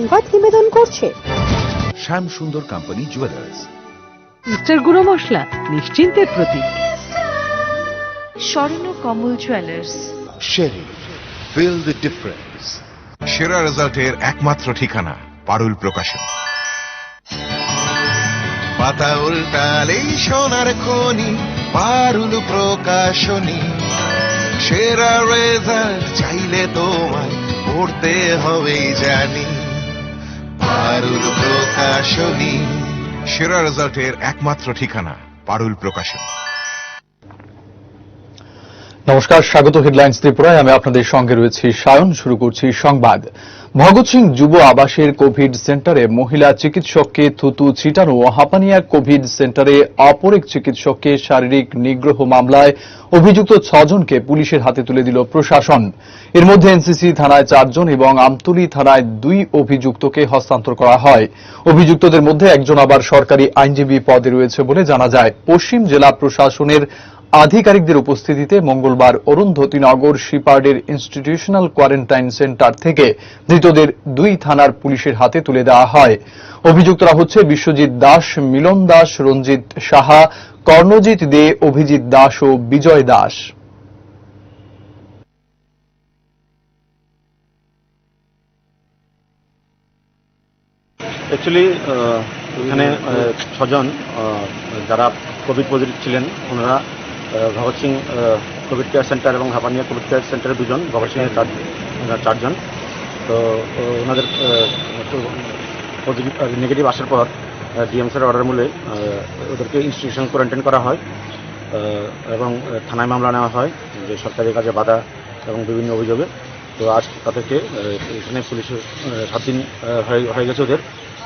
সংবাদ নিবেদন করছে শ্যাম সুন্দর কোম্পানি জুয়েলার্স। মিস্টার গুঁড়ো মশলা নিশ্চিন্তের প্রতীক। স্বর্ণ কমল জুয়েলার্স। শেরি, ফিল দ্য ডিফারেন্স। সেরা রেজাল্টের একমাত্র ঠিকানা পারুল প্রকাশন। পাতা উল্টালেই সোনার খনি, পারুল প্রকাশনী। সেরা রেজাল্ট চাইলে তোমায় পড়তে হবেই জানি, পারুল প্রকাশনী। সেরা রেজাল্টের একমাত্র ঠিকানা পারুল প্রকাশন। নমস্কার, স্বাগত হেডলাইন্স ত্রিপুরায়। আমি আপনাদের সঙ্গে রয়েছি সায়ন। শুরু করছি সংবাদ। ভগৎ সিং যুব আবাসের কোভিড সেন্টারে মহিলা চিকিৎসককে থুতু ছিটানো ও হাঁপানিয়া কোভিড সেন্টারে অপর এক চিকিৎসককে শারীরিক নিগ্রহ মামলায় অভিযুক্ত 6 জনকে পুলিশের হাতে তুলে দিল প্রশাসন। এর মধ্যে এনসিসি থানায় 4 জন এবং আমতলী থানায় 2 অভিযুক্তকে হস্তান্তর করা হয়। অভিযুক্তদের মধ্যে একজন আবার সরকারি আইনজীবী পদে রয়েছে বলে জানা যায়। পশ্চিম জেলা প্রশাসনের আধিকারিকদের উপস্থিতিতে মঙ্গলবার অরুন্ধতিনগর শিপার্ডের ইনস্টিটিউশনাল কোয়ারেন্টাইন সেন্টার থেকে ধৃতদের 2 থানার পুলিশের হাতে তুলে দেওয়া হয়। অভিযুক্তরা হচ্ছে বিশ্বজিৎ দাস, মিলন দাস, রঞ্জিত সাহা, কর্ণজিৎ দে, অভিজিৎ দাস ও বিজয় দাস। অ্যাকচুয়ালি এখানে 6 জন যারা কোভিড পজিটিভ ছিলেন, ওনারা Bhagat Singh Covid care centre এবং হাঁপানিয়া কোভিড কেয়ার সেন্টারে 2 জন, ভগৎ সিংয়ের 4 জন। তো ওনাদের পজিটিভ নেগেটিভ আসার পর ডিএমসির অর্ডার মূলে ওদেরকে ইনস্টিটিউশন কোয়ারেন্টাইন করা হয় এবং থানায় মামলা নেওয়া হয় যে সরকারি কাজে বাধা এবং বিভিন্ন অভিযোগে। তো আজ তাদেরকে এখানে পুলিশের 7 দিন হয়ে গেছে,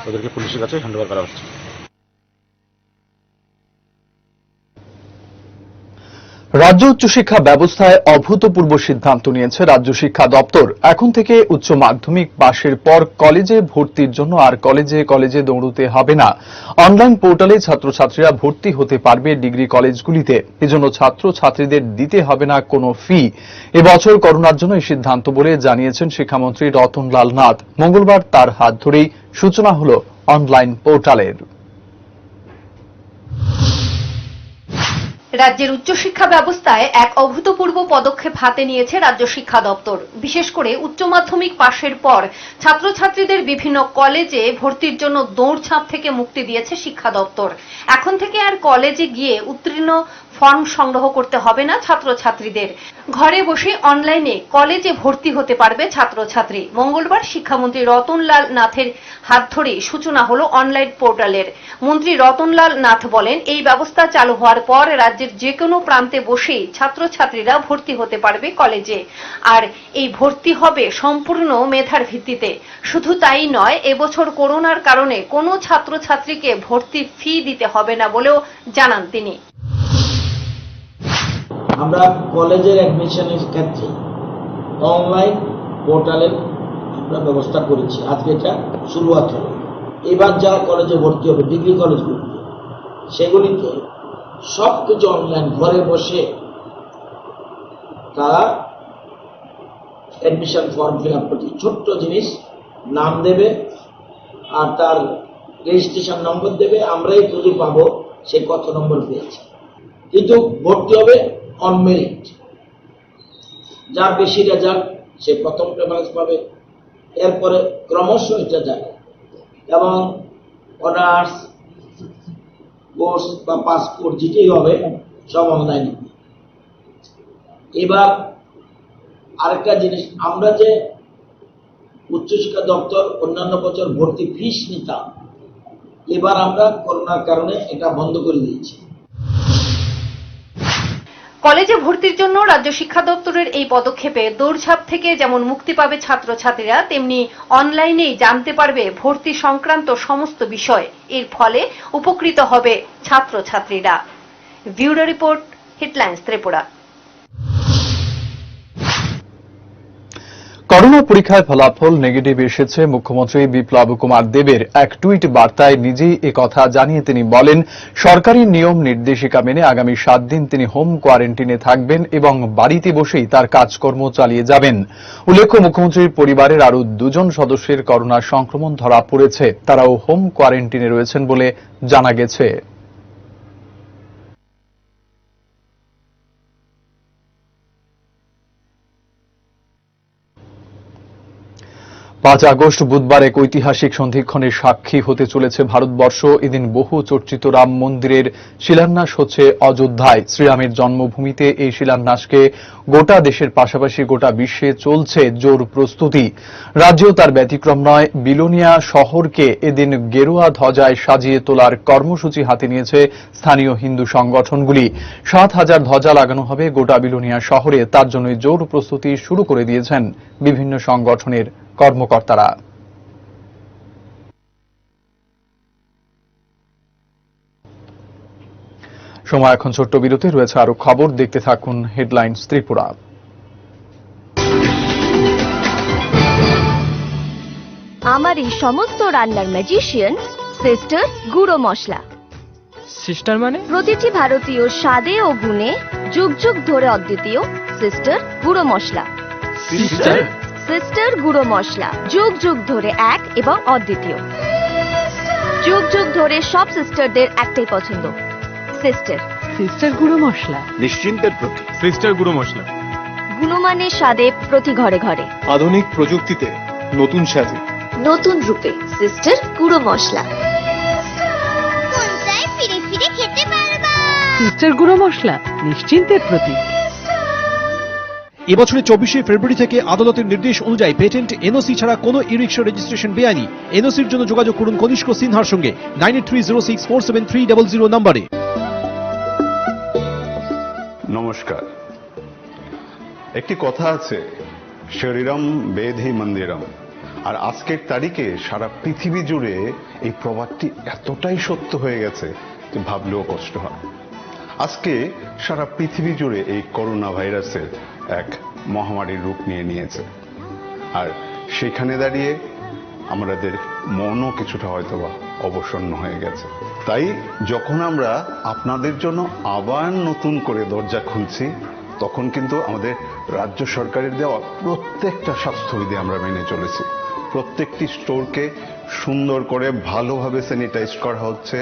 ওদেরকে পুলিশের কাছে হ্যান্ডওভার করা হচ্ছে। রাজ্য উচ্চশিক্ষা ব্যবস্থায় অভূতপূর্ব সিদ্ধান্ত নিয়েছে রাজ্য শিক্ষা দপ্তর। এখন থেকে উচ্চ মাধ্যমিক পাশের পর কলেজে ভর্তির জন্য আর কলেজে কলেজে দৌড়তে হবে না। অনলাইন পোর্টালে ছাত্রছাত্রীরা ভর্তি হতে পারবে ডিগ্রি কলেজগুলিতে। এজন্য ছাত্রছাত্রীদের দিতে হবে না কোনো ফি। এবছর করোনার জন্য এই সিদ্ধান্ত বলে জানিয়েছেন শিক্ষামন্ত্রী রতনলাল নাথ। মঙ্গলবার তার হাত ধরেই সূচনা হল অনলাইন পোর্টালের। রাজ্যের উচ্চশিক্ষা ব্যবস্থায় এক অভূতপূর্ব পদক্ষেপ হাতে নিয়েছে রাজ্য শিক্ষা দপ্তর। বিশেষ করে উচ্চ মাধ্যমিক পাশের পর ছাত্রছাত্রীদের বিভিন্ন কলেজে ভর্তির জন্য দৌড়ঝাঁপ থেকে মুক্তি দিয়েছে শিক্ষা দপ্তর। এখন থেকে আর কলেজে গিয়ে উত্তীর্ণ ফর্ম সংগ্রহ করতে হবে না ছাত্রছাত্রীদের। ঘরে বসে অনলাইনে কলেজে ভর্তি হতে পারবে ছাত্রছাত্রী। মঙ্গলবার শিক্ষামন্ত্রী রতনলাল নাথের হাত ধরে সূচনা হলো অনলাইন পোর্টালের। মন্ত্রী রতনলাল নাথ বলেন, এই ব্যবস্থা চালু হওয়ার পর রাজ্যের যে কোনো প্রান্তে বসেই ছাত্রছাত্রীরা ভর্তি হতে পারবে কলেজে। আর এই ভর্তি হবে সম্পূর্ণ মেধার ভিত্তিতে। শুধু তাই নয়, এবছর করোনার কারণে কোনো ছাত্রছাত্রীকে ভর্তির ফি দিতে হবে না বলেও জানান তিনি। আমরা কলেজের অ্যাডমিশনের ক্ষেত্রে অনলাইন পোর্টালের আমরা ব্যবস্থা করেছি। আজকে এটা শুরুয়াত হলো। এবার যারা কলেজে ভর্তি হবে ডিগ্রি কলেজগুলিতে, সেগুলিতে সব কিছু অনলাইন, ঘরে বসে তারা অ্যাডমিশন ফর্ম ফিল আপ করছে। ছোট্ট জিনিস, নাম দেবে আর তার রেজিস্ট্রেশন নম্বর দেবে। আমরাই খুঁজে পাবো সে কত নম্বর পেয়েছে। কিন্তু ভর্তি হবে অন মেরিট। যার বেশি রেজাল্ট সে প্রথম প্রেফারেন্স পাবে। এরপরে ক্রমশ এটা যাবে এবং অনার্স কোর্স বা পাসপোর্ট যেটাই হবে সব অনলাইনে। এবার আরেকটা জিনিস, আমরা যে উচ্চশিক্ষা দপ্তর অন্যান্য বছর ভর্তি ফিস নিতাম, এবার আমরা করোনার কারণে এটা বন্ধ করে দিয়েছি। কলেজে ভর্তির জন্য রাজ্য শিক্ষা দপ্তরের এই পদক্ষেপে দৌড়ঝাঁপ থেকে যেমন মুক্তি পাবে ছাত্রছাত্রীরা, তেমনি অনলাইনেই জানতে পারবে ভর্তি সংক্রান্ত সমস্ত বিষয়। এর ফলে উপকৃত হবে ছাত্রছাত্রীরা। Bureau report, headlines Tripura. Corona পরীক্ষায় ফলাফল নেগেটিভ এসেছে। মুখ্যমন্ত্রী বিপ্লব কুমার দেবের এক টুইট বার্তায় নিজেই একথা জানিয়ে তিনি বলেন, সরকারি নিয়ম নির্দেশিকা মেনে আগামী 7 দিন তিনি হোম কোয়ারেন্টিনে থাকবেন এবং বাড়িতে বসেই তার কাজকর্ম চালিয়ে যাবেন। উল্লেখ্য, মুখ্যমন্ত্রীর পরিবারের আরও 2 জন সদস্যের করোনা সংক্রমণ ধরা পড়েছে। তারাও হোম কোয়ারেন্টিনে রয়েছেন বলে জানা গেছে। 5 আগস্ট বুধবার এক ঐতিহাসিক সন্ধিক্ষণের সাক্ষী হতে চলেছে ভারতবর্ষ। এদিন বহু চর্চিত রাম মন্দিরের শিলান্যাস হচ্ছে অযোধ্যায়। শ্রীরামের জন্মভূমিতে এই শিলান্যাসকে গোটা দেশের পাশাপাশি গোটা বিশ্বে চলছে জোর প্রস্তুতি। রাজ্যেও তার ব্যতিক্রম নয়। বিলোনিয়া শহরকে এদিন গেরুয়া ধ্বজায় সাজিয়ে তোলার কর্মসূচি হাতে নিয়েছে স্থানীয় হিন্দু সংগঠনগুলি। 7,000 ধ্বজা লাগানো হবে গোটা বিলোনিয়া শহরে। তার জন্য জোর প্রস্তুতি শুরু করে দিয়েছেন বিভিন্ন সংগঠনের কর্মকর্তারা। সময় এখন ছোট্ট বিরতি, রয়েছে আরো খবর। দেখতে থাকুন হেডলাইন্স ত্রিপুরা। আমার এই সমস্ত রান্নার ম্যাজিশিয়ান সিস্টার গুঁড়ো মশলা। সিস্টার মানে? প্রতিটি ভারতীয় স্বাদে ও গুণে যুগ যুগ ধরে অদ্বিতীয় সিস্টার গুঁড়ো মশলা। সিস্টার? সিস্টার গুঁড়ো মশলা যুগ যুগ ধরে এক এবং অদ্বিতীয়। যুগ যুগ ধরে সব সিস্টারদের একটাই পছন্দ, সিস্টার। সিস্টার গুঁড়ো মশলা নিশ্চিন্তের প্রতীক। সিস্টার গুঁড়ো মশলা, গুণমানের স্বাদে প্রতি ঘরে ঘরে, আধুনিক প্রযুক্তিতে নতুন স্বাদে, নতুন রূপে সিস্টার গুঁড়ো মশলা। ফিরে ফিরে খেতে পারবা। সিস্টার গুঁড়ো মশলা নিশ্চিন্তের প্রতীক। এবছরের 24শে ফেব্রুয়ারি থেকে আদালতের নির্দেশ অনুযায়ী পেটেন্ট এনওসি ছাড়া কোনো ই রিক্সা রেজিস্ট্রেশন বেআইনি। এনওসির জন্য যোগাযোগ করুন কনিষ্ক সিনহার সঙ্গে 9830647300 নম্বরে। নমস্কার। একটি কথা আছে, শরীরম বেধি মন্দিরম। আর আজকের তারিখে সারা পৃথিবী জুড়ে এই প্রবাদটি এতটাই সত্য হয়ে গেছে যে ভাবলেও কষ্ট হয়। আজকে সারা পৃথিবী জুড়ে এই করোনা ভাইরাসের এক মহামারীর রূপ নিয়েছে। আর সেখানে দাঁড়িয়ে আমাদের মনও কিছুটা হয়তোবা অবসন্ন হয়ে গেছে। তাই যখন আমরা আপনাদের জন্য আবার নতুন করে দরজা খুলছি, তখন কিন্তু আমাদের রাজ্য সরকারের দেওয়া প্রত্যেকটা স্বাস্থ্যবিধি আমরা মেনে চলেছি। প্রত্যেকটি স্টোরকে সুন্দর করে ভালোভাবে স্যানিটাইজ করা হচ্ছে।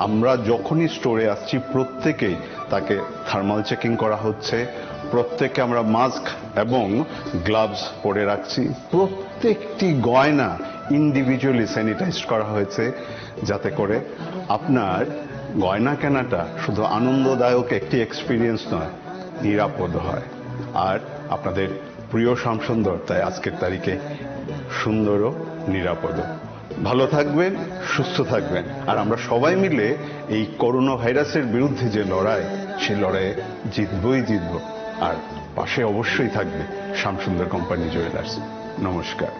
আমরা যখনই স্টোরে আসছি প্রত্যেকেই তাকে থার্মাল চেকিং করা হচ্ছে। প্রত্যেককে আমরা মাস্ক এবং গ্লাভস পরে রাখছি। প্রত্যেকটি গয়না ইন্ডিভিজুয়ালি স্যানিটাইজ করা হয়েছে, যাতে করে আপনার গয়না কেনাটা শুধু আনন্দদায়ক একটি এক্সপিরিয়েন্স নয়, নিরাপদ হয়। আর আপনাদের প্রিয় শ্যামসুন্দর তাই আজকের তারিখে সুন্দর ও নিরাপদ। ভালো থাকবেন, সুস্থ থাকবেন। আর আমরা সবাই মিলে এই করোনা ভাইরাসের বিরুদ্ধে যে লড়াই, সেই লড়াইয়ে জিতবো। আর পাশে অবশ্যই থাকবে শ্যামসুন্দর কোম্পানি জুয়েলার্স। নমস্কার।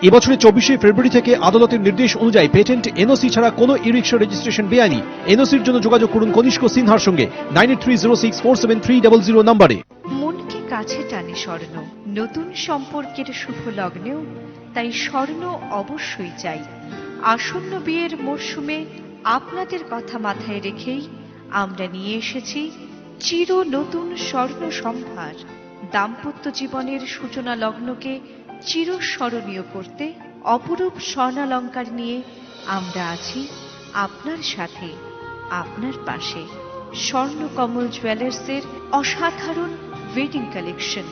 এবছরের 24শে ফেব্রুয়ারি থেকে আদালতের নির্দেশ অনুযায়ী পেটেন্ট এনওসি ছাড়া কোনো ই রিক্সা রেজিস্ট্রেশন বেআইনি। এনওসির জন্য যোগাযোগ করুন কনিষ্ক সিনহার সঙ্গে 9830647300 নম্বরে। মনকে কাছে টানে স্বর্ণ, নতুন সম্পর্কের শুভ লগ্নেও তাই স্বর্ণ অবশ্যই চাই। আসন্ন বিয়ের মরশুমে আপনাদের কথা মাথায় রেখেই আমরা নিয়ে এসেছি চির নতুন স্বর্ণ সম্ভার। দাম্পত্য জীবনের সূচনা লগ্নকে চিরস্মরণীয় করতে অপরূপ স্বর্ণালঙ্কার নিয়ে আমরা আছি আপনার সাথে, আপনার পাশে। স্বর্ণকমল জুয়েলার্সের অসাধারণ wedding collection,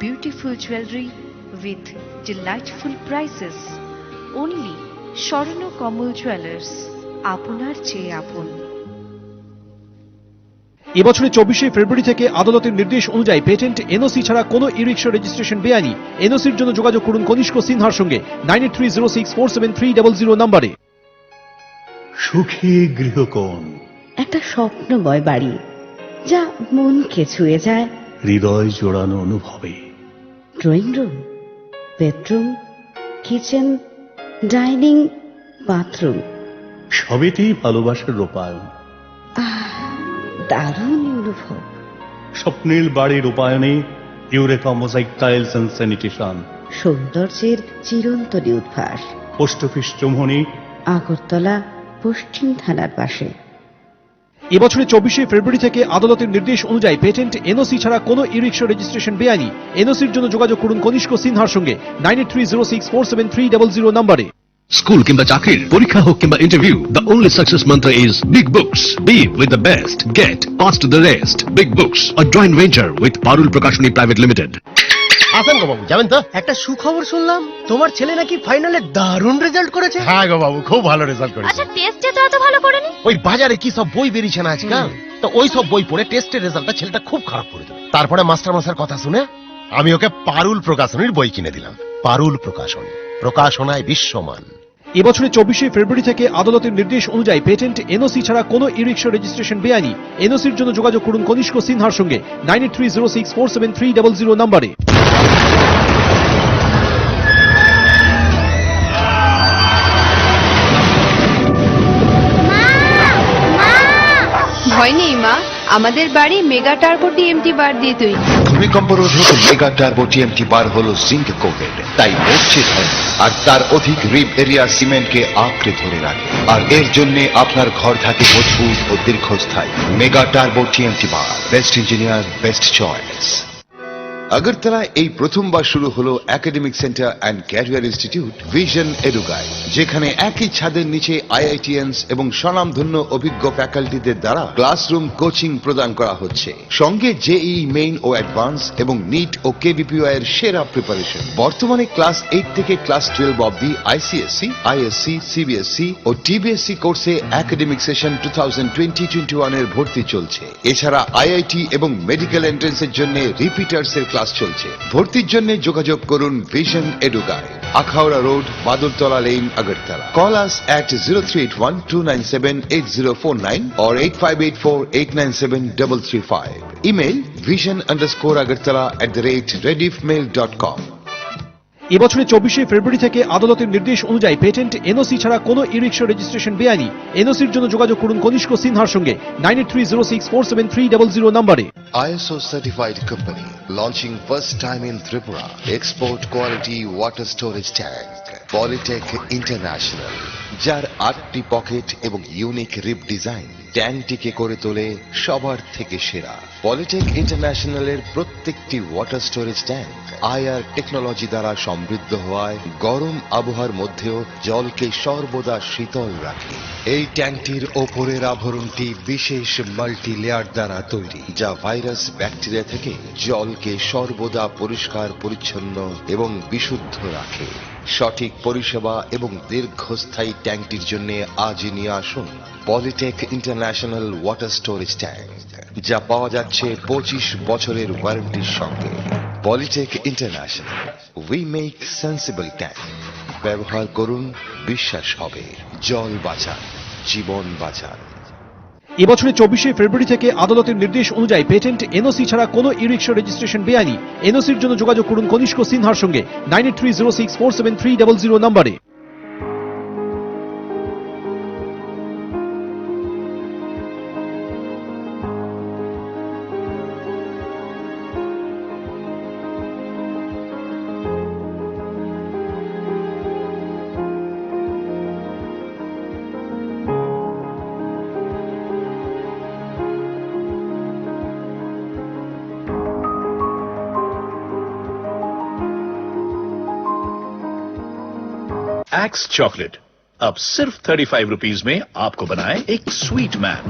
beautiful jewellery with delightful prices. Only Swarnakamal jewellers, আপনার চেয়ে আপন। এবছরের 24শে ফেব্রুয়ারি থেকে আদালতের নির্দেশ অনুযায়ী পেটেন্ট এনওসি ছাড়া কোনো ই রিক্সা রেজিস্ট্রেশন বেআইনি। এনওসির জন্য যোগাযোগ করুন কনিষ্ক সিনহার সঙ্গে 9830647300 নম্বরে। সুখী গৃহকোণ, একটা স্বপ্নময় বাড়ি যা মনকে ছুঁয়ে যায়, হৃদয় জোড়ানো অনুভবে। Drawing room, bedroom, kitchen, dining, bathroom, সবেতেই ভালোবাসার রূপায়ণ। দারুণ অনুভব। স্বপ্নের বাড়ির রূপায়ণে Eureka mosaic tiles and sanitation সৌন্দর্যের চিরন্তনী উদ্ভাস। পোস্ট অফিস চৌমুহনী, আগরতলা, পশ্চিম থানার পাশে। এবছরের 24শে ফেব্রুয়ারি থেকে আদালতের নির্দেশ অনুযায়ী পেটেন্ট এনওসি ছাড়া কোনো ই রিক্সা রেজিস্ট্রেশন বেআইনি। এনওসির জন্য যোগাযোগ করুন কনিষ্ক সিনহার সঙ্গে 9830647300 নম্বরে। স্কুল কিংবা চাকরির পরীক্ষা হোক কিংবা ইন্টারভিউ, দ্য অনলি সাকসেস মন্ত্র is big books. Be with the best, get past to the rest. Big books, a joint venture with Parul Prakashani private limited. আসেন গো বাবু, যাবেন তো? একটা সুখবর শুনলাম, তোমার ছেলে নাকি ফাইনালে দারুণ রেজাল্ট করেছে। হ্যাঁ গো বাবু, খুব ভালো রেজাল্ট করেছে। আচ্ছা টেস্টে তো এত ভালো করেনি? ওই বাজারে কি সব বই বেরিয়েছে না আজকাল, তো ওই সব বই পড়ে টেস্টের রেজাল্টটা ছেলেটা খুব খারাপ করে দিল। তারপরে মাস্টার মশাইয়ের কথা শুনে আমি ওকে পারুল প্রকাশনীর বই কিনে দিলাম। পারুল প্রকাশনী, প্রকাশনায় বিশ্বমান। এবছরের 24শে ফেব্রুয়ারি থেকে আদালতের নির্দেশ অনুযায়ী পেটেন্ট এনওসি ছাড়া কোনো ই রিক্সা রেজিস্ট্রেশন বেআইনি। এনওসির জন্য যোগাযোগ করুন কনিষ্ক সিনহার সঙ্গে 9830647300 নম্বরে। ভয় নেই মা, আমাদের বাড়ি মেগা টার্বো টিএমটি বার দিয়ে তৈরি। ভূমিকম্প রোধক মেগা টার্বো টিএমটি বার হলো জিঙ্ক কোটেড, তাই মরচে হয় আর তার অধিক রিব এরিয়া সিমেন্টকে আঁকড়ে ধরে রাখে, আর এর জন্য আপনার ঘর থাকে মজবুত ও দীর্ঘস্থায়ী। Mega turbo TMT bar, best engineer, best choice. আগরতলায় এই প্রথমবার শুরু হলো academic centre and career institute vision Edukai, যেখানে একই ছাদের নিচে আইআইটিএনস এবং স্বনামধন্য অভিজ্ঞ ফ্যাকাল্টিদের দ্বারা ক্লাসরুম কোচিং প্রদান করা হচ্ছে, সঙ্গে জেইই মেইন ও অ্যাডভান্স এবং নিট ও কেবিপিওয়াই এর সেরা প্রিপারেশন। বর্তমানে ক্লাস 8 থেকে ক্লাস 12 অবধি আইসিএসসি, আইএসসি, সিবিএসসি ও টিবিএসসি কোর্সে একাডেমিক সেশন 2020-21 এর ভর্তি চলছে। এছাড়া আইআইটি এবং মেডিকেল এন্ট্রান্সের জন্য রিপিটার্স এর ক্লাস চলছে। ভর্তির জন্য যোগাযোগ করুন vision Edukai, Akhaura road, Badaltala lane, Agartala. Call us at 0381-297-8049 or 8584-897-335. Email vision_agartala@rediffmail.com. এবছরের 24শে ফেব্রুয়ারি থেকে আদালতের নির্দেশ অনুযায়ী পেটেন্ট এনওসি ছাড়া কোনো ই রিক্সা রেজিস্ট্রেশন বেআইনি। এনওসির জন্য যোগাযোগ করুন কনিষ্ক সিনহার সঙ্গে 9830647300 নম্বরে। ISO certified company launching first time in Tripura. Export quality water storage tank. Polytech International, যার 8টি পকেট এবং ইউনিক রিব ডিজাইন ট্যাঙ্কটিকে করে তোলে সবার থেকে সেরা। পলিটেক ইন্টারন্যাশনালের প্রত্যেকটি water storage tank IR technology দ্বারা সমৃদ্ধ হওয়ায় গরম আবহাওয়ার মধ্যেও জলকে সর্বদা শীতল রাখে। এই ট্যাঙ্কটির ওপরের আবরণটি বিশেষ মাল্টি লেয়ার দ্বারা তৈরি, যা ভাইরাস, ব্যাকটেরিয়া থেকে জলকে সর্বদা পরিষ্কার পরিচ্ছন্ন এবং বিশুদ্ধ রাখে। সঠিক পরিষেবা এবং দীর্ঘস্থায়ী ট্যাঙ্কটির জন্য আজই নিয়ে আসুন Polytech international water storage tank, যা পাওয়া যাচ্ছে 25 বছরের ওয়ারেন্টির সঙ্গে। Polytech international, we make sensible tank. ব্যবহার করুন, বিশ্বাস হবে। জল বাঁচান, জীবন বাঁচান। এবছরের 24শে ফেব্রুয়ারি থেকে আদালতের নির্দেশ অনুযায়ী পেটেন্ট এনওসি ছাড়া কোনো ই রিক্সা রেজিস্ট্রেশন বেআইনি। এনওসির জন্য যোগাযোগ করুন কনিষ্ক সিনহার সঙ্গে 9830647300 নম্বরে। एक्स चॉकलेट अब सिर्फ 35 रुपीज में आपको बनाए एक sweet man.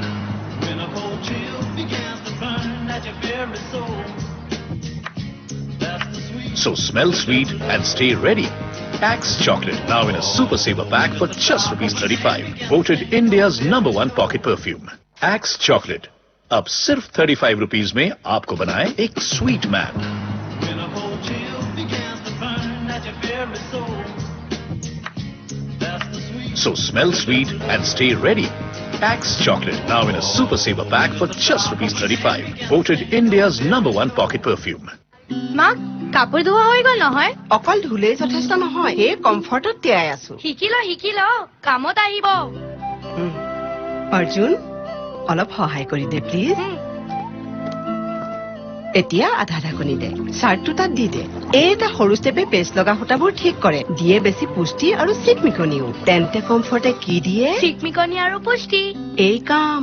So smell sweet and stay ready. Axe chocolate now in a super saver pack for just ₹35. Voted India's #1 pocket perfume. Axe chocolate अब सिर्फ 35 रुपीज में आपको बनाए एक sweet man. So smell sweet and stay ready. Axe chocolate now in a super saver pack for just ₹35. Voted India's #1 pocket perfume. মা কাপোৰ ধোৱা হৈ গল নহয়? অকল ধুলে যথেষ্ট নহয়, এই কমফৰ্টত তিয়াই আছো। শিকি ল কামত আহিব। অৰ্জুন, অলপ সহায় কৰি দে প্লিজ। এতিয়া আধা ঢাকনি দে চাৰ্টটো তাত দি দে এটা সৰু ষ্টেপে পেষ্ট লগা সূতাবোৰ ঠিক কৰে দিয়ে বেছি পুষ্টি আৰু চিকমিকনিও তেন্তে কমফৰ্টে কি দিয়ে চিকমিকনি আৰু পুষ্টি এই কাম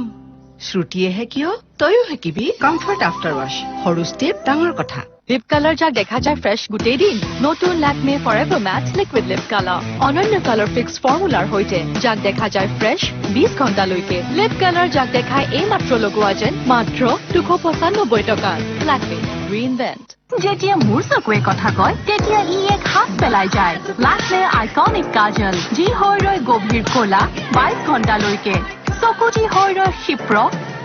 শ্ৰুতিয়েহে কিয় তয়ো শিকিবি কমফৰ্ট আফটাৰ ৱাছ সৰু ষ্টেপ ডাঙৰ কথা লিপ কালাৰ যাক দেখা যায় ফ্ৰেছ গোটেই দিন নতুন লেকমে ফৰএভাৰ মেট লিকুইড লিপ কালাৰ অনন্য কালাৰ ফিক্স ফৰ্মুলাৰ সৈতে যাক দেখা যায় ফ্ৰেছ 20 ঘণ্টালৈকে লিপ কালাৰ যাক দেখায় এই মাত্ৰ লগোৱা যেন মাত্ৰ 295 টকা লেকমে ৰিইনভেন্ট যেতিয়া মোৰ চকুৱে কথা কয় তেতিয়া ই এক হাত পেলাই যায় লেকমে আইকনিক কাজল যি হৈ ৰয় গভীৰ ক'লা 22 ঘণ্টালৈকে চকুটি হৈ ৰয় ক্ষিপ্ৰ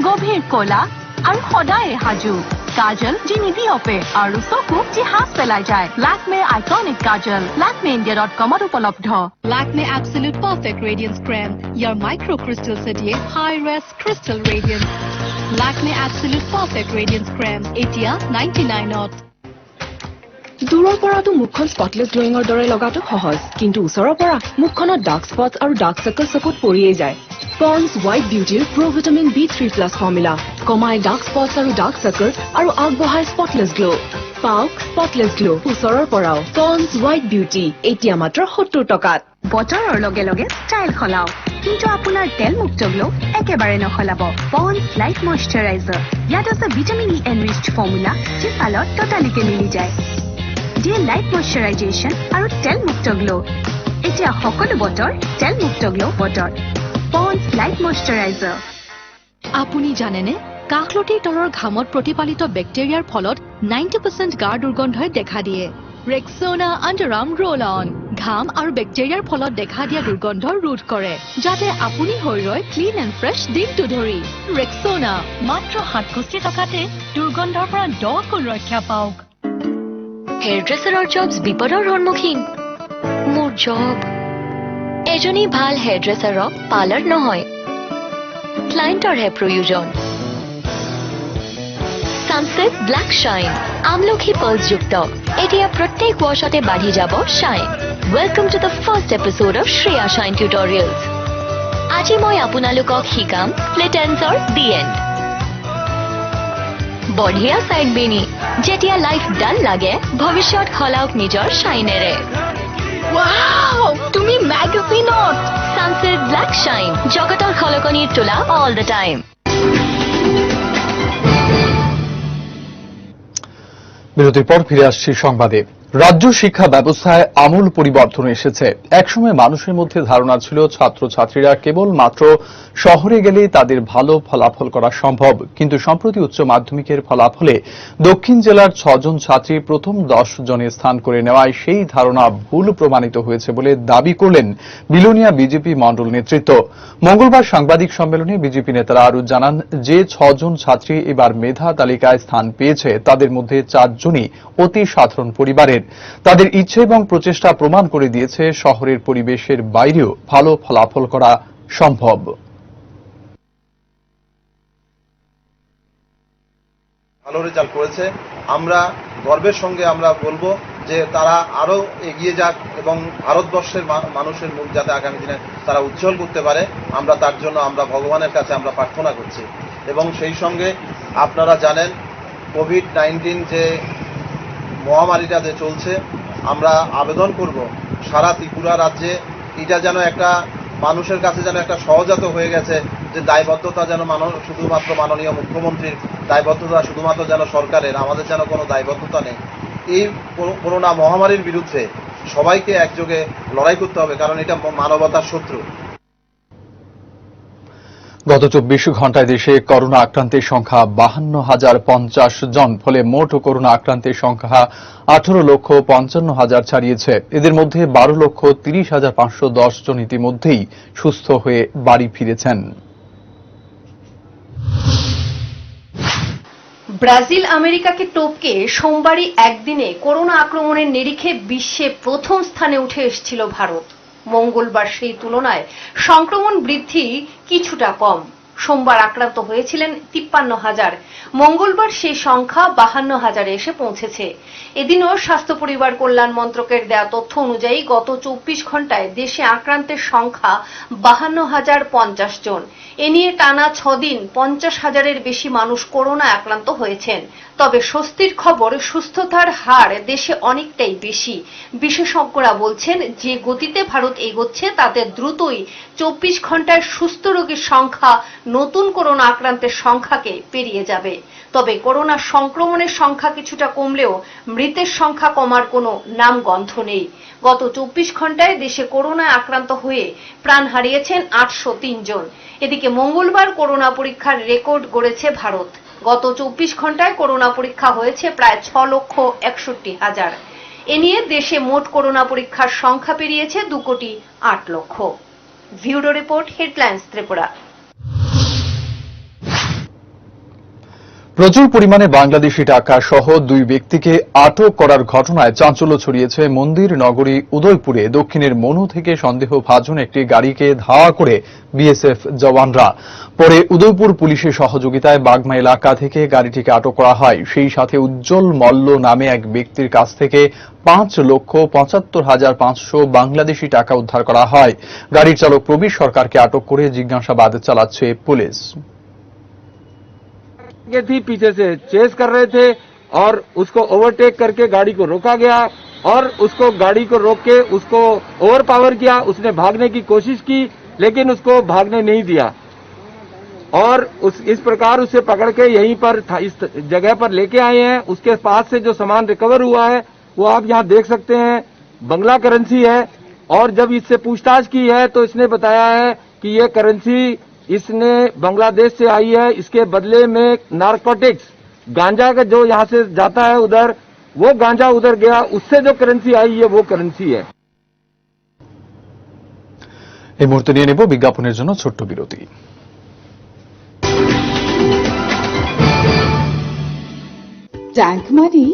গভীৰ ক'লা আৰু সদায় সাজু কাজল যি নিবিয়পে আৰু চকু যি হাত পেলাই যায় লেকমে আইকনিক কাজল lakmeindia.com উপলব্ধ Lakme absolute perfect radiance cream ইয়াৰ মাইক্ৰো ক্ৰিষ্টেলছে দিয়ে high res crystal radiance Lakme absolute perfect radiance cream এতিয়া 99ত দূৰৰ পৰাটো মুখখন স্পটলেছ গ্লোয়িঙৰ দৰে লগাটো সহজ কিন্তু ওচৰৰ পৰা মুখখনত ডাৰ্ক স্পট আৰু ডাৰ্ক সাৰ্কেল চকুত পৰিয়েই যায় পন্ডছ হোৱাইট বিউটিৰ প্ৰ'ভিটামিন B3+ ফৰ্মুলা কমাই ডাৰ্ক স্পট আৰু ডাৰ্ক সাৰ্কেল আৰু আগবঢ়াই স্পটলেছ গ্লো পাওক স্পটলেছ গ্লো ওচৰৰ পৰাও পন্ডছ হোৱাইট বিউটি এতিয়া মাত্ৰ 70 টকাত বতৰৰ লগে লগে ষ্টাইল সলাওক কিন্তু আপোনাৰ তেলমুক্ত গ্লো একেবাৰে নসলাব পন্ডছ লাইট ময়শ্চাৰাইজাৰ ইয়াত আছে ভিটামিন E এনৰিচড ফৰ্মুলা যি ছালত টটালিকে মিলি যায় দিয়ে লাইট ময়শ্চাৰাইজেশ্যন আৰু তেলমুক্ত গ্লো এতিয়া সকলো বতৰ তেলমুক্ত গ্লো বতৰ পন্ডছ লাইট ময়শ্চাৰাইজাৰ আপুনি জানেনে কাষলতিৰ তলৰ ঘামত প্ৰতিপালিত বেক্টেৰিয়াৰ ফলত 90% গাৰ দুৰ্গন্ধই দেখা দিয়ে ৰেক্সোনা আণ্ডাৰআৰ্ম ৰোল অন ঘাম আৰু বেক্টেৰিয়াৰ ফলত দেখা দিয়া দুৰ্গন্ধ ৰোধ কৰে যাতে আপুনি হৈ ৰয় ক্লিন এণ্ড ফ্ৰেছ দিনটো ধৰি ৰেক্সোনা মাত্ৰ 67 টকাতে দুৰ্গন্ধৰ পৰা 10 গুণ ৰক্ষা পাওক হেয়াৰড্ৰেছাৰৰ জবছ বিপদৰ সন্মুখীন মোৰ জব এজনী ভাল হেয়াৰড্ৰেছাৰক পাৰ্লাৰ নহয় ক্লায়েণ্টৰহে প্ৰয়োজন সানসেট ব্ল্যাক শাইন আমলখি পাল্সযুক্ত এতিয়া প্ৰত্যেক ৱাশতে বাঢ়ি যাব shine welcome to the first episode of Shreya shine tutorials আজি মই আপোনালোকক শিকাম ফ্লিটেন্সৰ দি এণ্ড বঢ়িয়া সাইড বেনি যেতিয়া লাইফ ডাল লাগে ভৱিষ্যত হলাওক নিজৰ শাইনেৰে ওয়াও তুমি ম্যাগাজিনত সানসেট ব্ল্যাক শাইন জগতৰ খলকনিৰ তোলা অল দ্য টাইম বিরতির পর ফিরে আসছি সংবাদে রাজ্য শিক্ষা ব্যবস্থায় আমূল পরিবর্তন এসেছে একসময় মানুষের মধ্যে ধারণা ছিল ছাত্রছাত্রীরা কেবল মাত্র শহরে গেলেই তাদের ভালো ফলাফল করা সম্ভব কিন্তু সম্প্রতি উচ্চ মাধ্যমিকের ফলাফলে দক্ষিণ জেলার 6 জন ছাত্রী প্রথম 10 জনে স্থান করে নেওয়ায় সেই ধারণা ভুল প্রমাণিত হয়েছে বলে দাবি করলেন বিলোনিয়া বিজেপি মণ্ডল নেতৃত্ব মঙ্গলবার সাংবাদিক সম্মেলনে বিজেপি নেতারা আরও জানান যে 6 জন ছাত্রী এবার মেধা তালিকায় স্থান পেয়েছে তাদের মধ্যে 4 জনই অতি সাধারণ পরিবারের তাদের ইচ্ছে এবং প্রচেষ্টা প্রমাণ করে দিয়েছে শহরের পরিবেশের বাইরেও ভালো ফলাফল করা সম্ভব ভালো রেজাল্ট করেছে আমরা গর্বের সঙ্গে আমরা বলবো যে তারা আরো এগিয়ে যাক এবং ভারতবর্ষের মানুষের মুখ যাতে আগামী দিনে তারা উজ্জ্বল করতে পারে আমরা তার জন্য আমরা ভগবানের কাছে আমরা প্রার্থনা করছি এবং সেই সঙ্গে আপনারা জানেন কোভিড-19 যে মহামারীটা যে চলছে আমরা আবেদন করব সারা ত্রিপুরা রাজ্যে এটা যেন একটা মানুষের কাছে যেন একটা সহজাত হয়ে গেছে যে দায়বদ্ধতা যেন শুধুমাত্র মাননীয় মুখ্যমন্ত্রীর দায়বদ্ধতা শুধুমাত্র যেন সরকারের আমাদের যেন কোনো দায়বদ্ধতা নেই এই করোনা মহামারীর বিরুদ্ধে সবাইকে একযোগে লড়াই করতে হবে কারণ এটা মানবতার শত্রু গত 24 ঘণ্টায় দেশে করোনা আক্রান্তের সংখ্যা 52,050 জন ফলে মোট করোনা আক্রান্তের সংখ্যা 18,55,000 ছাড়িয়েছে এদের মধ্যে 12,30,510 জন ইতিমধ্যেই সুস্থ হয়ে বাড়ি ফিরেছেন ব্রাজিল আমেরিকাকে টপকে সোমবারই একদিনে করোনা আক্রমণের নিরিখে বিশ্বে প্রথম স্থানে উঠে এসেছিল ভারত মঙ্গলবার সেই তুলনায় সংক্রমণ বৃদ্ধি কিছুটা কম সোমবার আক্রান্ত হয়েছিলেন 53,000 মঙ্গলবার সেই সংখ্যা 52,000 এসে পৌঁছেছে এদিনও স্বাস্থ্য পরিবার কল্যাণ মন্ত্রকের দেয়া তথ্য অনুযায়ী গত 24 ঘণ্টায় দেশে আক্রান্তের সংখ্যা 52,050 জন এ নিয়ে টানা 6 দিন 50,000-এর বেশি মানুষ করোনা আক্রান্ত হয়েছেন তবে স্বস্তির খবর, সুস্থতার হার দেশে অনেকটাই বেশি। বিশেষজ্ঞরা বলছেন, যে গতিতে ভারত এগোচ্ছে তাতে দ্রুতই 24 ঘন্টায় সুস্থ রোগীর সংখ্যা নতুন করোনা আক্রান্তের সংখ্যাকে পেরিয়ে যাবে। তবে করোনা সংক্রমণের সংখ্যা কিছুটা কমলেও মৃতের সংখ্যা কমার কোনো নামগন্ধ নেই। গত 24 ঘন্টায় দেশে করোনায় আক্রান্ত হয়ে প্রাণ হারিয়েছেন 803 জন। এদিকে মঙ্গলবার করোনা পরীক্ষার রেকর্ড গড়েছে ভারত। গত 24 ঘন্টায় করোনা পরীক্ষা হয়েছে প্রায় 6,61,000। এ নিয়ে দেশে মোট করোনা পরীক্ষার সংখ্যা পেরিয়েছে 2,08,00,000। Bureau report, headlines Tripura. প্রচুর পরিমাণে বাংলাদেশি টাকা সহ 2 ব্যক্তিকে আটক করার ঘটনায় চাঞ্চল্য ছড়িয়েছে মন্দির নগরী উদয়পুরে। দক্ষিণের মনু থেকে সন্দেহভাজন একটি গাড়িকে ধাওয়া করে বিএসএফ জওয়ানরা। পরে উদয়পুর পুলিশের সহযোগিতায় বাগমা এলাকা থেকে গাড়িটিকে আটক করা হয়। সেই সাথে উজ্জ্বল মল্ল নামে এক ব্যক্তির কাছ থেকে 5,75,500 বাংলাদেশি টাকা উদ্ধার করা হয়। গাড়ির চালক প্রবীর সরকারকে আটক করে জিজ্ঞাসাবাদ চালাচ্ছে পুলিশ। थी पीछे से चेस कर रहे थे और उसको ओवरटेक करके गाड़ी को रोका गया और उसको गाड़ी को रोक के उसको ओवरपावर किया। उसने भागने की कोशिश की लेकिन उसको भागने नहीं दिया और इस प्रकार उसे पकड़ के यहीं पर इस जगह पर लेके आए हैं। उसके पास से जो सामान रिकवर हुआ है वो आप यहाँ देख सकते हैं, बंगला करेंसी है। और जब इससे पूछताछ की है तो इसने बताया है कि ये करेंसी इसने बांग्लादेश से आई है। इसके बदले में नारकोटिक्स गांजा का जो यहाँ से जाता है उधर, वो गांजा उधर गया, उससे जो करेंसी आई है वो करेंसी है। এই মুহূর্তে নিয়ে নেব বিজ্ঞাপনের জন্য ছোট্ট বিরতি। ট্যাঙ্ক মানি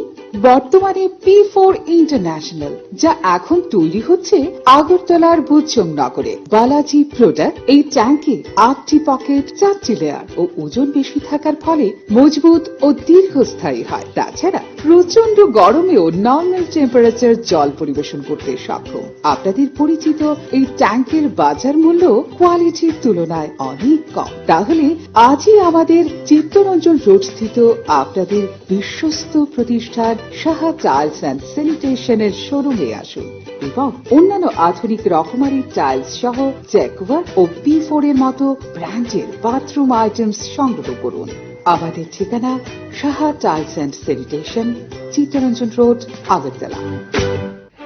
বর্তমানে P4 ইন্টারন্যাশনাল, যা এখন তৈরি হচ্ছে আগরতলার বুচ্চম নগরে। বালাজি প্রোডাক্ট এই ট্যাঙ্কে 8টি পকেট, 4টি লেয়ার ও ওজন বেশি থাকার ফলে মজবুত ও দীর্ঘস্থায়ী হয়। তাছাড়া প্রচন্ড গরমেও নর্মাল টেম্পারেচার জল পরিবেশন করতে সক্ষম। আপনাদের পরিচিত এই ট্যাঙ্কের বাজার মূল্য কোয়ালিটির তুলনায় অনেক কম। তাহলে আজই আমাদের চিত্তরঞ্জন রোড স্থিত আপনাদের বিশ্বস্ত প্রতিষ্ঠান সাহা টাইলস অ্যান্ড স্যানিটেশনের শোরুমে আসুন এবং অন্যান্য আধুনিক রকমারি টাইলস সহ জ্যাকওয়ার ও P4 এর মতো ব্র্যান্ডের বাথরুম আইটেমস সংগ্রহ করুন। আমাদের ঠিকানা Saha tiles and sanitation, Chittaranjan road, Agartala.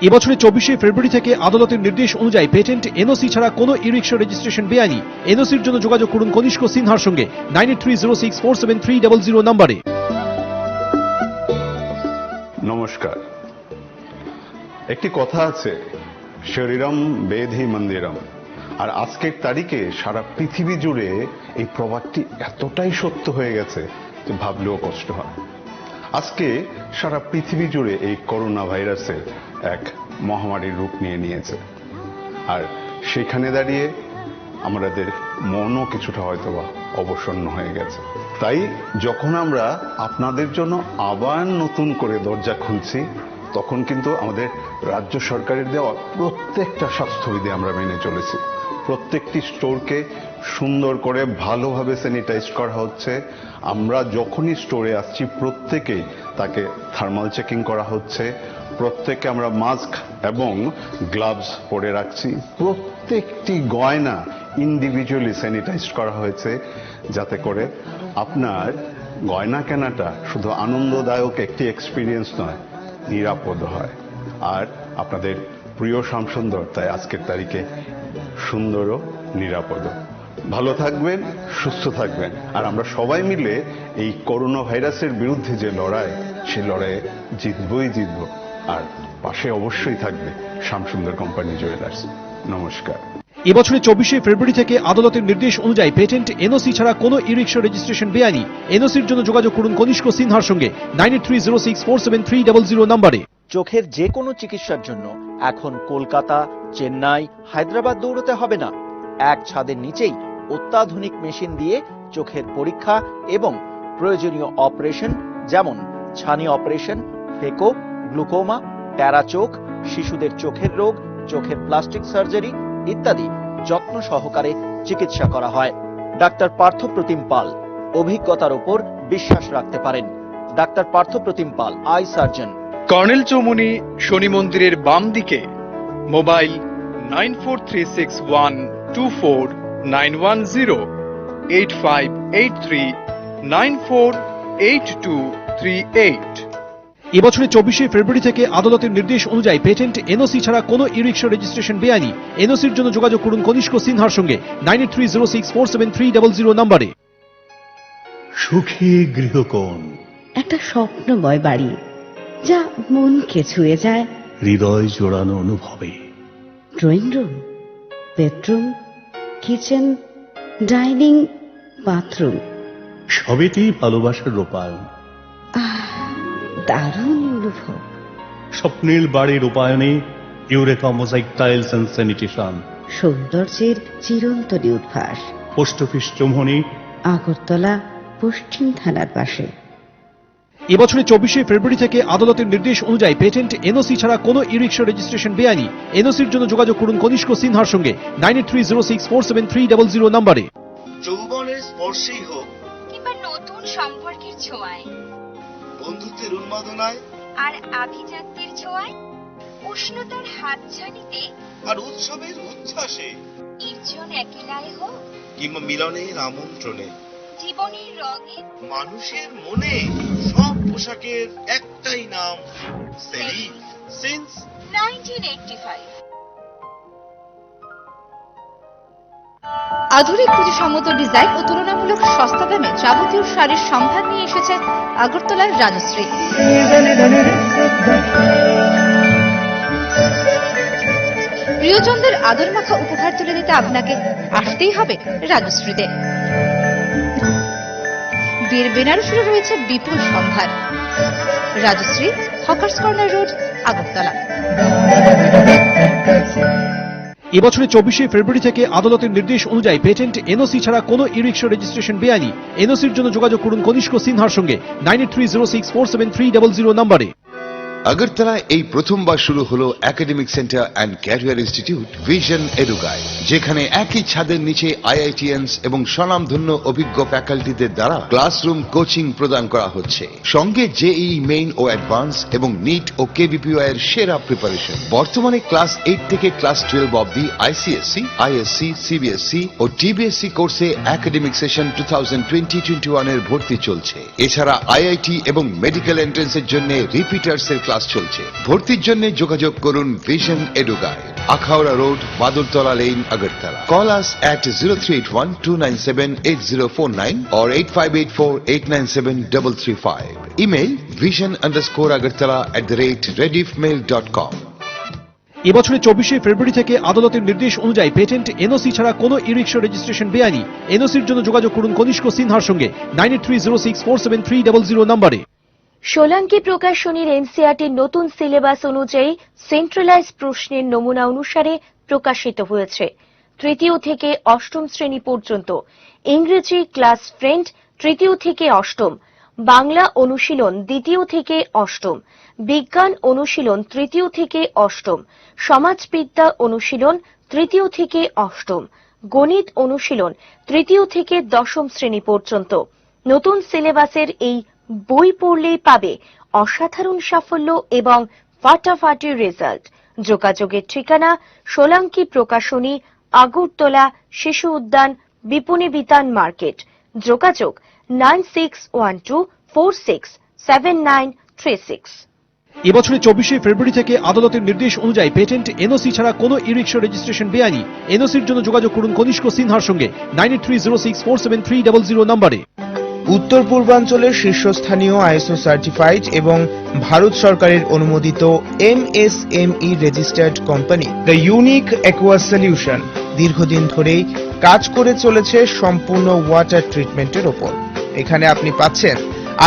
এবছরের 24 ফেব্রুয়ারি থেকে আদালতের নির্দেশ অনুযায়ী পেটেন্ট এনওসি ছাড়া কোনো ই রিক্সা রেজিস্ট্রেশন বেআইনি। এনওসির জন্য যোগাযোগ করুন কনিষ্ক সিনহার সঙ্গে 9830647300 নম্বরে। নমস্কার। একটি কথা আছে, শরীরম বেধি মন্দিরম। আর আজকের তারিখে সারা পৃথিবী জুড়ে এই প্রবাদটি এতটাই সত্য হয়ে গেছে যে ভাবলেও কষ্ট হয়। আজকে সারা পৃথিবী জুড়ে এই করোনা ভাইরাসের এক মহামারীর রূপ নিয়েছে। আর সেখানে দাঁড়িয়ে আমাদের মনও কিছুটা হয়তোবা অবসন্ন হয়ে গেছে। তাই যখন আমরা আপনাদের জন্য আবার নতুন করে দরজা খুলছি, তখন কিন্তু আমাদের রাজ্য সরকারের দেওয়া প্রত্যেকটা স্বাস্থ্যবিধি আমরা মেনে চলেছি। প্রত্যেকটি স্টোরকে সুন্দর করে ভালোভাবে স্যানিটাইজ করা হচ্ছে। আমরা যখনই স্টোরে আসছি প্রত্যেকেই তাকে থার্মাল চেকিং করা হচ্ছে। প্রত্যেককে আমরা মাস্ক এবং গ্লাভস পরে রাখছি। প্রত্যেকটি গয়না ইন্ডিভিজুয়ালি স্যানিটাইজ করা হয়েছে, যাতে করে আপনার গয়না কেনাটা শুধু আনন্দদায়ক একটি এক্সপিরিয়েন্স নয়, নিরাপদ হয়। আর আপনাদের প্রিয় শ্যামসুন্দর তাই আজকের তারিখে সুন্দর ও নিরাপদ। ভালো থাকবেন, সুস্থ থাকবেন। আর আমরা সবাই মিলে এই করোনা ভাইরাসের বিরুদ্ধে যে লড়াই, সেই লড়াইয়ে জিতবই জিতব। আর পাশে অবশ্যই থাকবে শ্যামসুন্দর কোম্পানি জুয়েলার্স। নমস্কার। এবছরের 24 ফেব্রুয়ারি থেকে আদালতের নির্দেশ অনুযায়ী পেটেন্ট এনওসি ছাড়া কোনো ই রিক্সা রেজিস্ট্রেশন বেআইনি। এনওসির জন্য যোগাযোগ করুন কনিষ্ক সিনহার সঙ্গে 9830647300 নম্বরে। চোখের যে কোনো চিকিৎসার জন্য এখন কলকাতা, চেন্নাই, হায়দ্রাবাদ দৌড়তে হবে না। এক ছাদের নিচেই অত্যাধুনিক মেশিন দিয়ে চোখের পরীক্ষা এবং প্রয়োজনীয় অপারেশন, যেমন ছানি অপারেশন, ফেকো, গ্লুকোমা, প্যারা চোখ, শিশুদের চোখের রোগ, চোখের প্লাস্টিক সার্জারি ইত্যাদি যত্ন সহকারে চিকিৎসা করা হয়। ডাক্তার পার্থ প্রতিম পাল, অভিজ্ঞতার উপর বিশ্বাস রাখতে পারেন। Doctor Parthapratim Pal, I surgeon. Colonel Chowmuhani শনি মন্দিরের বাম দিকে। মোবাইল 9436124910, 8583948238। এবছরের 24শে ফেব্রুয়ারি থেকে আদালতের নির্দেশ অনুযায়ী পেটেন্ট এনওসি ছাড়া কোনো ই রিক্সা রেজিস্ট্রেশন বেআইনি। এনওসির জন্য যোগাযোগ করুন কনিষ্ক সিনহার সঙ্গে 9830647300 নম্বরে। সুখী গৃহকোণ, একটা স্বপ্নময় বাড়ি যা মনকে ছুঁয়ে যায়। হৃদয় জোড়ানো অনুভবে। Drawing room, bedroom, kitchen, dining, bathroom, সবেতেই ভালোবাসার রূপায়ণ। দারুণ অনুভব। স্বপ্নের বাড়ির রূপায়ণে Eureka mosaic tiles and sanitation. সৌন্দর্যের চিরন্তনী উদ্ভাস। পোস্ট অফিস চৌমুহনী, আগরতলা, পশ্চিম থানার পাশে। এবছরের 24শে ফেব্রুয়ারি থেকে আদালতের নির্দেশ অনুযায়ী পেটেন্ট এনওসি ছাড়া কোনো ই রিক্সা রেজিস্ট্রেশন বেআইনি। এনওসির জন্য যোগাযোগ করুন কনিষ্ক সিনহার সঙ্গে 9830647300 নম্বরে। যৌবনের স্পর্শেই হোক কিংবা নতুন সম্পর্কের ছোঁয়ায়, বন্ধুত্বের উন্মাদনায় আর আভিজাত্যের ছোঁয়ায়, উষ্ণতার হাতছানিতে আর উৎসবের উচ্ছ্বাসে, নির্জন একেলায় হোক কিংবা মিলনের আমন্ত্রণে, জীবনের রঙে, মানুষের মনে, সব পোশাকের একটাই নাম, সেলিম। সিন্স 1985। আধুনিক প্রতিসম্মত ডিজাইন ও তুলনামূলক সস্তা দামে যাবতীয় শাড়ির সম্ভার নিয়ে এসেছে আগরতলার রানুশ্রী। প্রিয়জনদের আদর মাখা উপহার তুলে দিতে আপনাকে আসতেই হবে রানুশ্রীতে। বিয়ের বেনারসিরও রয়েছে বিপুল সম্ভার। Rajshri, hawkers corner road, Agartala. এবছরের 24শে ফেব্রুয়ারি থেকে আদালতের নির্দেশ অনুযায়ী পেটেন্ট এনওসি ছাড়া কোনো ই রিক্সা রেজিস্ট্রেশন বেআইনি। এনওসির জন্য যোগাযোগ করুন কনিষ্ক সিনহার সঙ্গে 9830647300 নম্বরে। আগরতলায় এই প্রথমবার শুরু হলো academic centre and career institute vision Edukai, যেখানে একই ছাদের নিচে আইআইটিএনস এবং স্বনামধন্য অভিজ্ঞ ফ্যাকাল্টিদের দ্বারা ক্লাসরুম কোচিং প্রদান করা হচ্ছে। সঙ্গে জেইই মেইন ও অ্যাডভান্স এবং নিট ও কেবিপিওয়াই এর সেরা প্রিপারেশন। বর্তমানে ক্লাস 8 থেকে ক্লাস 12 অবধি আইসিএসসি, আইএসসি, সিবিএসসি ও টিবিএসসি কোর্সে একাডেমিক সেশন 2020-21 এর ভর্তি চলছে। এছাড়া আইআইটি এবং মেডিকেল এন্ট্রান্সের জন্য রিপিটার্স এর ক্লাস চলছে। ভর্তির জন্য যোগাযোগ করুন vision Edukai, Akhaura road, Badurtala lane, Agartala. Call us at 0381-297-8049 or 8584-897-335. Email vision_agartala@rediffmail.com. এবছরের 24শে ফেব্রুয়ারি থেকে আদালতের নির্দেশ অনুযায়ী পেটেন্ট এনওসি ছাড়া কোনো ই রিক্সা রেজিস্ট্রেশন বেআইনি। এনওসির জন্য যোগাযোগ করুন কনিষ্ক সিনহার সঙ্গে 9830647300 নম্বরে। সোলাঙ্কি প্রকাশনীর এনসিইআরটির নতুন সিলেবাস অনুযায়ী সেন্ট্রালাইজ প্রশ্নের নমুনা অনুসারে প্রকাশিত হয়েছে। তৃতীয় থেকে অষ্টম শ্রেণী পর্যন্ত ইংরেজি ক্লাস ফ্রেন্ড তৃতীয় থেকে অষ্টম, বাংলা অনুশীলন দ্বিতীয় থেকে অষ্টম, বিজ্ঞান অনুশীলন তৃতীয় থেকে অষ্টম, সমাজবিদ্যা অনুশীলন তৃতীয় থেকে অষ্টম, গণিত অনুশীলন তৃতীয় থেকে দশম শ্রেণী পর্যন্ত। নতুন সিলেবাসের এই বই পড়লেই পাবে অসাধারণ সাফল্য এবং ফাটাফাটি রেজাল্ট। যোগাযোগের ঠিকানা সোলাঙ্কি প্রকাশনী, আগরতলা, শিশু উদ্যান, বিপণী বিতান মার্কেট। যোগাযোগ 9612467936। এবছরের 24শে ফেব্রুয়ারি থেকে আদালতের নির্দেশ অনুযায়ী পেটেন্ট এনওসি ছাড়া কোনো ই রিক্সা রেজিস্ট্রেশন বেআইনি। এনওসির জন্য যোগাযোগ করুন কনিষ্ক সিনহার সঙ্গে 9830647300 নম্বরে। উত্তর পূর্বাঞ্চলের শীর্ষস্থানীয় আইএসও সার্টিফাইড এবং ভারত সরকারের অনুমোদিত MSME registered company the unique aqua solution দীর্ঘদিন ধরেই কাজ করে চলেছে সম্পূর্ণ ওয়াটার ট্রিটমেন্টের ওপর। এখানে আপনি পাচ্ছেন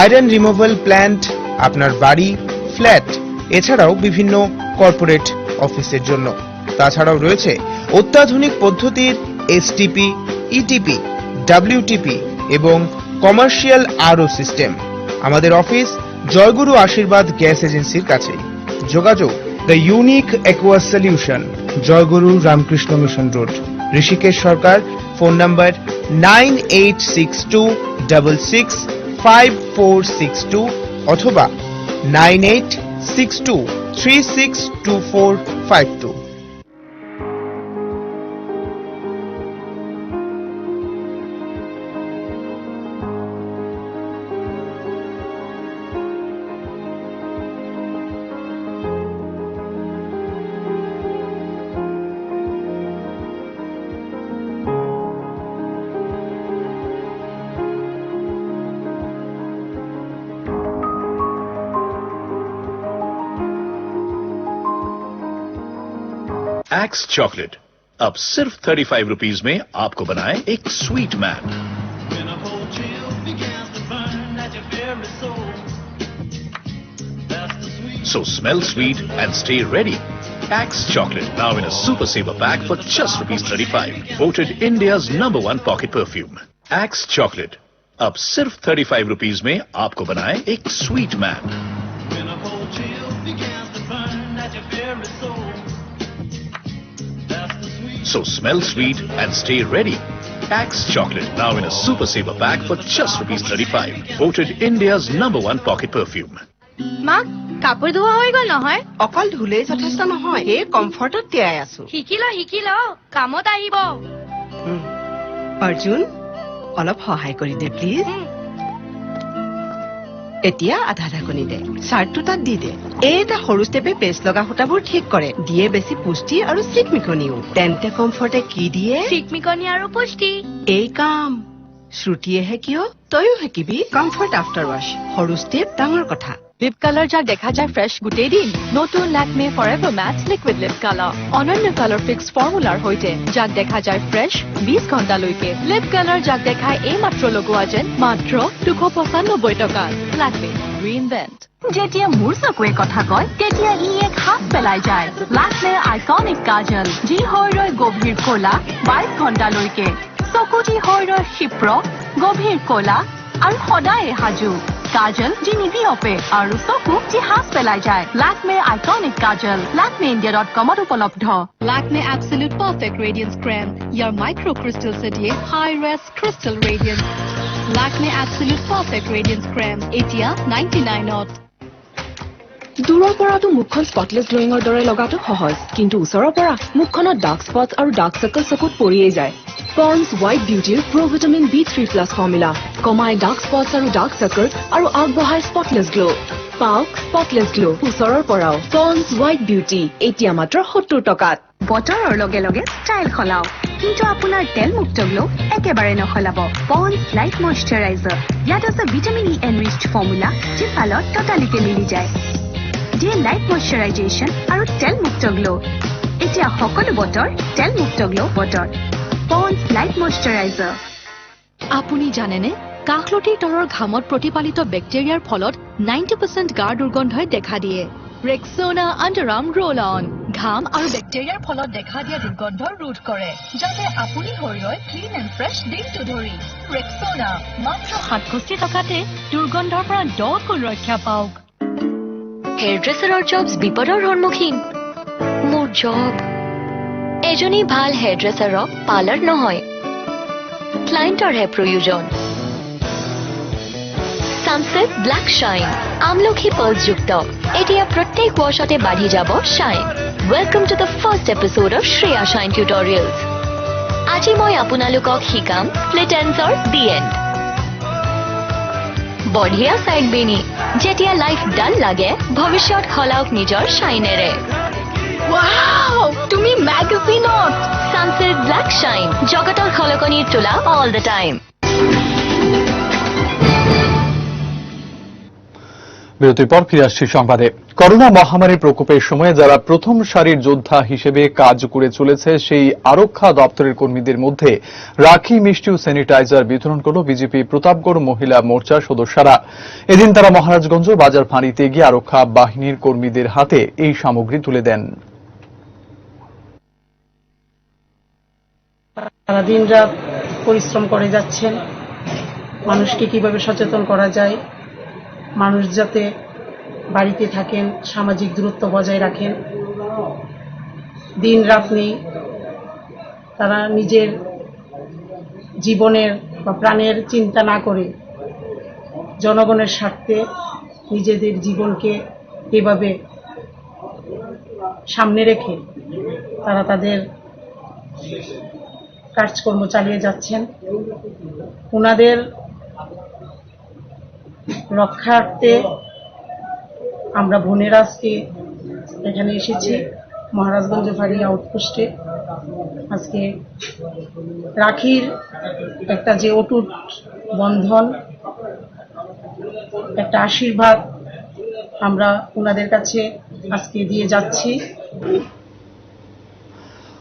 আয়রন রিমুভাল প্ল্যান্ট আপনার বাড়ি, ফ্ল্যাট, এছাড়াও বিভিন্ন কর্পোরেট অফিসের জন্য। তাছাড়াও রয়েছে অত্যাধুনিক পদ্ধতির এসটিপি, ইটিপি, ডাব্লিউটিপি এবং কমার্শিয়াল আরও সিস্টেম। আমাদের অফিস জয়গুরু আশীর্বাদ গ্যাস এজেন্সির কাছেই। যোগাযোগ the unique aqua solution, Joyguru Ramakrishna mission road, Rishikesh Sarkar. Phone number 9862665462 অথবা 9862362452। Axe चॉकलेट अब सिर्फ 35 रुपीज में आपको बनाए एक sweet man. So smell sweet and stay ready. Axe chocolate now in a super saver pack for just ₹35. Voted India's #1 pocket perfume. Axe chocolate अब सिर्फ 35 rupees में आपको बनाए एक sweet man. So smell sweet and stay ready. Axe chocolate now in a super saver pack for just ₹35. Voted India's #1 pocket perfume. মা কাপোৰ ধোৱা হৈ গল নহয়? অকল ধুলেই যথেষ্ট নহয়, এই কমফৰ্টত তিয়াই আছো। শিকি ল কামত আহিব। অৰ্জুন অলপ সহায় কৰি দে প্লিজ। এতিয়া আধা ঢাকনি দে, চাৰ্টটো তাত দি দে। এটা সৰু ষ্টেপে পেষ্ট লগা সূতাবোৰ ঠিক কৰে, দিয়ে বেছি পুষ্টি আৰু চিকমিকনিও। তেন্তে কমফৰ্টে কি দিয়ে? চিকমিকনি আৰু পুষ্টি। এই কাম শ্ৰুতিয়েহে কিয়, তয়ো শিকিবি। কমফৰ্ট আফটাৰ ৱাছ, সৰু ষ্টেপ ডাঙৰ কথা। লিপ কালাৰ যাক দেখা যায় ফ্ৰেছ গোটেই দিন, নতুন লাকমে ফৰএভাৰ মেট লিকুইড লিপ কালাৰ অনন্য কালাৰ ফিক্স ফৰ্মুলাৰ সৈতে যাক দেখা যায় ফ্ৰেছ 20 ঘণ্টালৈকে। লিপ কালাৰ যাক দেখায় এইমাত্ৰ লগোৱা যেন মাত্ৰ 295 টকা। লাকমে ৰিইনভেন্ট। যেতিয়া মোৰ চকুৱে কথা কয় তেতিয়া ই এক হাত পেলাই যায়। লাকমে আইকনিক কাজল যি হৈ ৰয় গভীৰ ক'লা 22 ঘণ্টালৈকে। চকুটি হৈ ৰয় ক্ষিপ্ৰ গভীৰ ক'লা আৰু সদায়ে সাজু। কাজল যি নিবিয়পে আৰু চকু যি হাত পেলাই যায়। লাকমে আইকনিক কাজল lakmeindia.com উপলব্ধ। Lakme absolute perfect radiance cream, ইয়াৰ মাইক্ৰ ক্ৰিষ্টেলছে দিয়ে high res crystal radiance. Lakme absolute perfect radiance cream এতিয়া 99ত। দূৰৰ পৰাটো মুখখন স্পটলেছ গ্লোয়িঙৰ দৰে লগাটো সহজ, কিন্তু ওচৰৰ পৰা মুখখনত ডাৰ্ক স্পটছ আৰু ডাৰ্ক চাৰ্কল চকুত পৰিয়েই যায়। পন্ডছ হোৱাইট বিউটিৰ প্ৰ'ভিটামিন B3+ ফৰ্মুলা কমাই ডাৰ্ক স্পটছ আৰু ডাৰ্ক চাৰ্কল আৰু আগবঢ়াই স্পটলেছ গ্লো। পাওক স্পটলেছ গ্লো ওচৰৰ পৰাও। পন্ডছ হোৱাইট বিউটি এতিয়া মাত্ৰ 70 টকাত। বতৰৰ লগে লগে ষ্টাইল সলাওক, কিন্তু আপোনাৰ তেলমুক্ত গ্লো একেবাৰে নসলাব। পন্ডছ লাইট মইশ্চাৰাইজাৰ, ইয়াত আছে ভিটামিন ই এনৰিচড ফৰ্মুলা যি ছালত টটালিকে মিলি যায়। দিয়ে লাইট মইশ্চাৰাইজেশ্যন আৰু তেলমুক্ত গ্লো। এতিয়া সকলো বতৰ তেলমুক্ত গ্লো বতৰ। পন্ডছ লাইট মইশ্চাৰাইজাৰ। আপুনি জানেনে কাষলতিৰ তৰৰ ঘামত প্ৰতিপালিত বেক্টেৰিয়াৰ ফলত 90% গাৰ দুৰ্গন্ধই দেখা দিয়ে। ৰেক্সোনা আণ্ডাৰআৰ্ম ৰোল অন ঘাম আৰু বেক্টেৰিয়াৰ ফলত দেখা দিয়া দুৰ্গন্ধ ৰোধ কৰে, যাতে আপুনি হৈ ৰয় ক্লিন এণ্ড ফ্ৰেছ দিনটো ধৰি। ৰেক্সোনা মাত্ৰ 67 টকাতে দুৰ্গন্ধৰ পৰা 10 গুণ ৰক্ষা পাওক। হেয়াৰড্ৰেছাৰৰ জবছ বিপদৰ সন্মুখীন। মোৰ জব এজনী ভাল হেয়াৰড্ৰেছাৰক পাৰ্লাৰ নহয়, ক্লায়েণ্টৰহে প্ৰয়োজন। সানসেট ব্ল্যাক শাইন আমলখি পাল্ছযুক্ত, এতিয়া প্ৰত্যেক ৱাছতে বাঢ়ি যাব shine. Welcome to the first episode of Shreya shine tutorials. আজি মই আপোনালোকক শিকাম স্প্লিট এণ্ডছৰ দি এণ্ড। বঢ়িয়া চাইড বেনি, যেতিয়া লাইফ ডাল লাগে ভৱিষ্যত সলাওক নিজৰ শাইনেৰে। ৱাও, তুমি মেগাজিনত সানসেট ব্ল্যাক শাইন, জগতৰ খলকনিৰ তোলা অল দ্য টাইম। বিরতির পর ফিরে আসছি সংবাদে। করোনা মহামারীর প্রকোপের সময় যারা প্রথম সারির যোদ্ধা হিসেবে কাজ করে চলেছে সেই আরক্ষা দপ্তরের কর্মীদের মধ্যে রাখি, মিষ্টি ও স্যানিটাইজার বিতরণ করল বিজেপি প্রতাপগড় মহিলা মোর্চার সদস্যরা। এদিন তারা মহারাজগঞ্জ বাজার ফাঁড়িতে গিয়ে আরক্ষা বাহিনীর কর্মীদের হাতে এই সামগ্রী তুলে দেন। সারাদিন রাত পরিশ্রম করে যাচ্ছেন, মানুষকে কিভাবে সচেতন করা যায়, মানুষ যাতে বাড়িতে থাকেন, সামাজিক দূরত্ব বজায় রাখেন, দিন রাত নেই, তারা নিজের জীবনের বা প্রাণের চিন্তা না করে জনগণের স্বার্থে নিজেদের জীবনকে এভাবে সামনে রেখে তারা তাদের কাজকর্ম চালিয়ে যাচ্ছেন। ওনাদের রক্ষার্থে আমরা বোনেরা আজকে এখানে এসেছি মহারাজগঞ্জ ফাঁড়ি আউটপোস্টে। আজকে রাখির একটা যে অটুট বন্ধন, একটা আশীর্বাদ আমরা ওনাদের কাছে আজকে দিয়ে যাচ্ছি।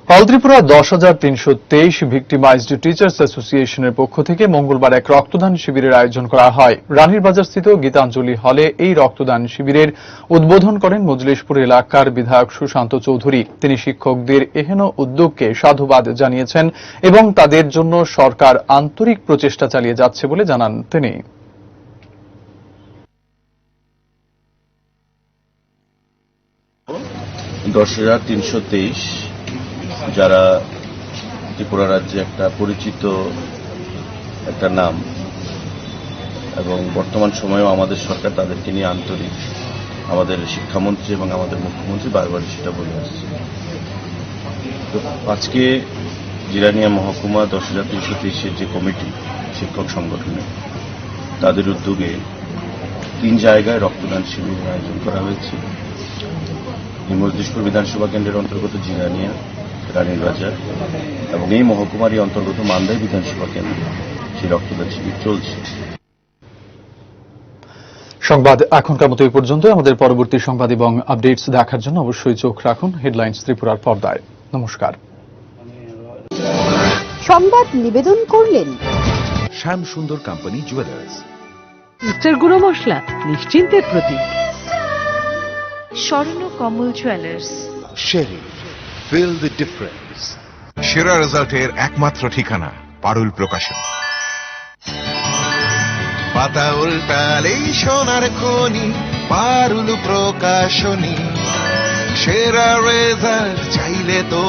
অল ত্রিপুরা 10,323 ভিক্টিমাইজড টিচার্স অ্যাসোসিয়েশনের পক্ষ থেকে মঙ্গলবার এক রক্তদান শিবিরের আয়োজন করা হয়। রানীর বাজারস্থিত গীতাঞ্জলি হলে এই রক্তদান শিবিরের উদ্বোধন করেন মজলিশপুর এলাকার বিধায়ক সুশান্ত চৌধুরী। তিনি শিক্ষকদের এহেন উদ্যোগকে সাধুবাদ জানিয়েছেন এবং তাদের জন্য সরকার আন্তরিক প্রচেষ্টা চালিয়ে যাচ্ছে বলে জানান তিনি। 10,323 যারা ত্রিপুরা রাজ্যে একটা পরিচিত একটা নাম এবং বর্তমান সময়েও আমাদের সরকার তাদেরকে নিয়ে আন্তরিক। আমাদের শিক্ষামন্ত্রী এবং আমাদের মুখ্যমন্ত্রী বারবার সেটা বলে আসছে। তো আজকে জিরানিয়া মহকুমা 10,323 যে কমিটি শিক্ষক সংগঠনের তাদের উদ্যোগে 3 জায়গায় রক্তদান শিবিরের আয়োজন করা হয়েছে। মজলিশপুর বিধানসভা কেন্দ্রের অন্তর্গত জিরানিয়া, রানীর বাজার এবং এই মহকুমারই অন্তর্গত মান্দাই বিধানসভা কেন্দ্রে সেই রক্তদান শিবির চলছে। সংবাদ এখনকার মতো এই পর্যন্ত। আমাদের পরবর্তী সংবাদ এবং আপডেটস দেখার জন্য অবশ্যই চোখ রাখুন হেডলাইন্স ত্রিপুরার পর্দায়। নমস্কার। সংবাদ নিবেদন করলেন শ্যাম সুন্দর কোম্পানি জুয়েলার্স। ইস্টার গুঁড়ো মশলা নিশ্চিন্তের প্রতীক। Swarna Kamal jewellers. Sherry, feel the difference. সেরা রেজাল্টের একমাত্র ঠিকানা পারুল প্রকাশন। পাতা উল্টালেই সোনার খনি পারুল প্রকাশনী। সেরা রেজাল্ট চাইলে তো